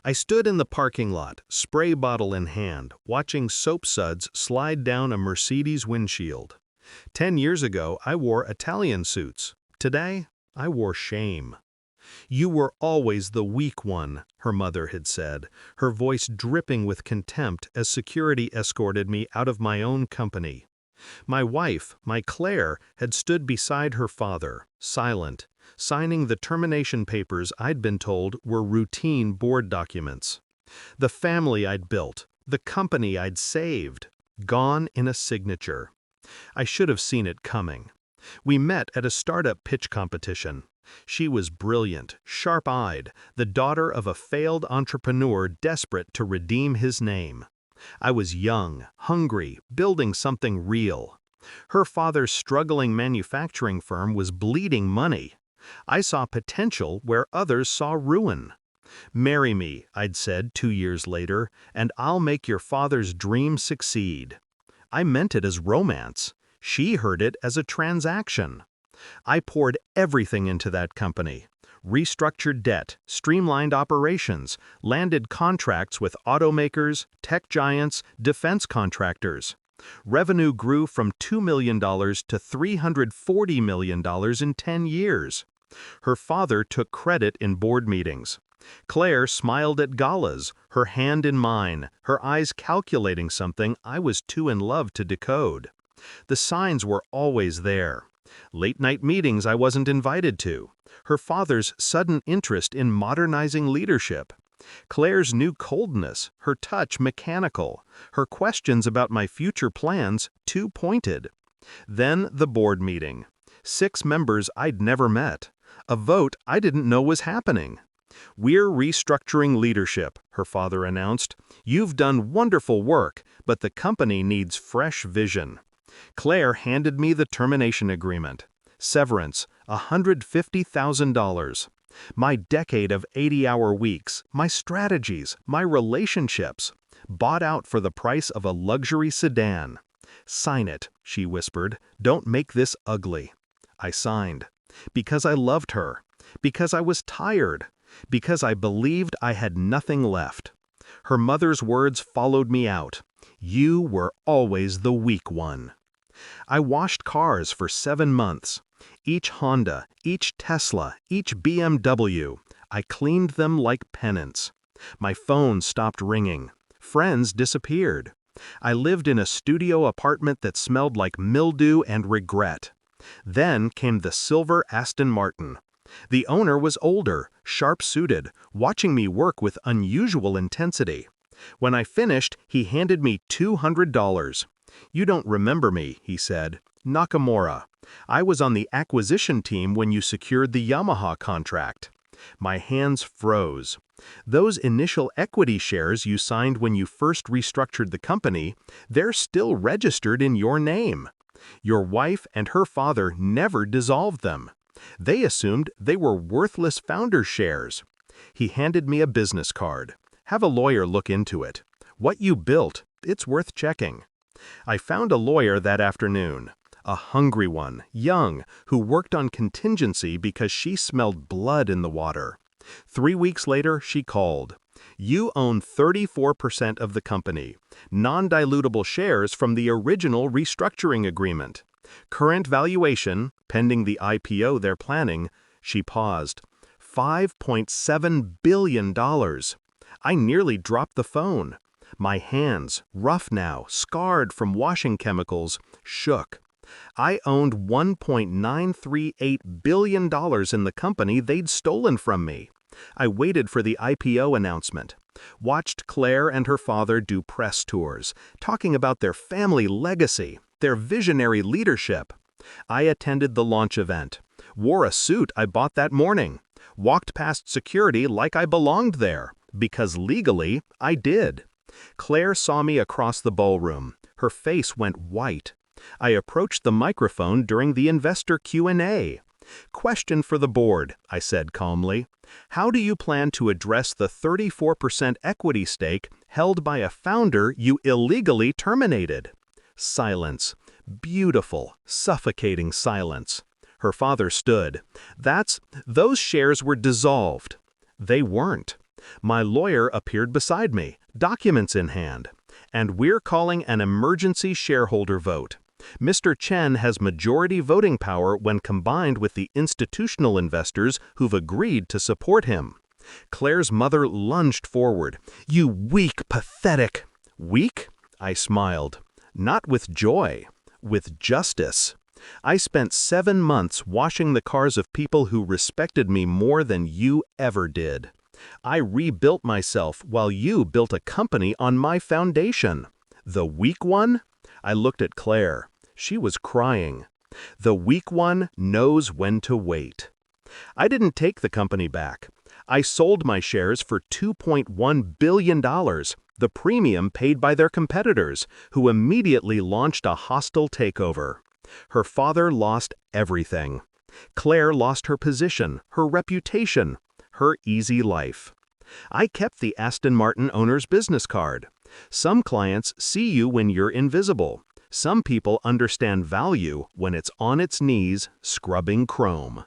I stood in the parking lot, spray bottle in hand, watching soap suds slide down a Mercedes windshield. 10 years ago, I wore Italian suits. Today, I wore shame. "You were always the weak one," her mother had said, her voice dripping with contempt as security escorted me out of my own company. My wife, my Claire, had stood beside her father, silent, signing the termination papers I'd been told were routine board documents. The family I'd built, the company I'd saved, gone in a signature. I should have seen it coming. We met at a startup pitch competition. She was brilliant, sharp-eyed, the daughter of a failed entrepreneur desperate to redeem his name. I was young, hungry, building something real. Her father's struggling manufacturing firm was bleeding money. I saw potential where others saw ruin. "Marry me," I'd said 2 years later, "and I'll make your father's dream succeed." I meant it as romance. She heard it as a transaction. I poured everything into that company. Restructured debt, streamlined operations, landed contracts with automakers, tech giants, defense contractors. Revenue grew from $2 million to $340 million in 10 years. Her father took credit in board meetings. Claire smiled at galas, her hand in mine, her eyes calculating something I was too in love to decode. The signs were always there. Late-night meetings I wasn't invited to. Her father's sudden interest in modernizing leadership. Claire's new coldness, her touch mechanical, her questions about my future plans too pointed. Then the board meeting. 6 members I'd never met. A vote I didn't know was happening. "We're restructuring leadership," her father announced. "You've done wonderful work, but the company needs fresh vision." Claire handed me the termination agreement. Severance, $150,000. My decade of 80-hour weeks, my strategies, my relationships, bought out for the price of a luxury sedan. "Sign it," she whispered. "Don't make this ugly." I signed. Because I loved her. Because I was tired. Because I believed I had nothing left. Her mother's words followed me out. "You were always the weak one." I washed cars for 7 months. Each Honda, each Tesla, each BMW. I cleaned them like penance. My phone stopped ringing. Friends disappeared. I lived in a studio apartment that smelled like mildew and regret. Then came the silver Aston Martin. The owner was older, sharp-suited, watching me work with unusual intensity. When I finished, he handed me $200. "You don't remember me," he said. "Nakamura. I was on the acquisition team when you secured the Yamaha contract." My hands froze. "Those initial equity shares you signed when you first restructured the company, they're still registered in your name. Your wife and her father never dissolved them. They assumed they were worthless founder shares." He handed me a business card. "Have a lawyer look into it. What you built, it's worth checking." I found a lawyer that afternoon. A hungry one, young, who worked on contingency because she smelled blood in the water. 3 weeks later, she called. "You own 34% of the company. Non-dilutable shares from the original restructuring agreement. Current valuation, pending the IPO they're planning," she paused, $5.7 billion. I nearly dropped the phone. My hands, rough now, scarred from washing chemicals, shook. I owned $1.938 billion in the company they'd stolen from me. I waited for the IPO announcement. Watched Claire and her father do press tours, talking about their family legacy, their visionary leadership. I attended the launch event. Wore a suit I bought that morning. Walked past security like I belonged there, because legally, I did. Claire saw me across the ballroom. Her face went white. I approached the microphone during the investor Q&A. "Question for the board," I said calmly. "How do you plan to address the 34% equity stake held by a founder you illegally terminated?" Silence. Beautiful, suffocating silence. Her father stood. "Those shares were dissolved." They weren't. My lawyer appeared beside me, documents in hand. And we're calling an emergency shareholder vote. Mr. Chen has majority voting power when combined with the institutional investors who've agreed to support him. Claire's mother lunged forward. "You weak, pathetic—" "Weak?" I smiled. "Not with joy. With justice. I spent 7 months washing the cars of people who respected me more than you ever did. I rebuilt myself while you built a company on my foundation. The weak one?" I looked at Claire. She was crying. "The weak one knows when to wait." I didn't take the company back. I sold my shares for $2.1 billion, the premium paid by their competitors, who immediately launched a hostile takeover. Her father lost everything. Claire lost her position, her reputation, her easy life. I kept the Aston Martin owner's business card. Some clients see you when you're invisible. Some people understand value when it's on its knees, scrubbing chrome.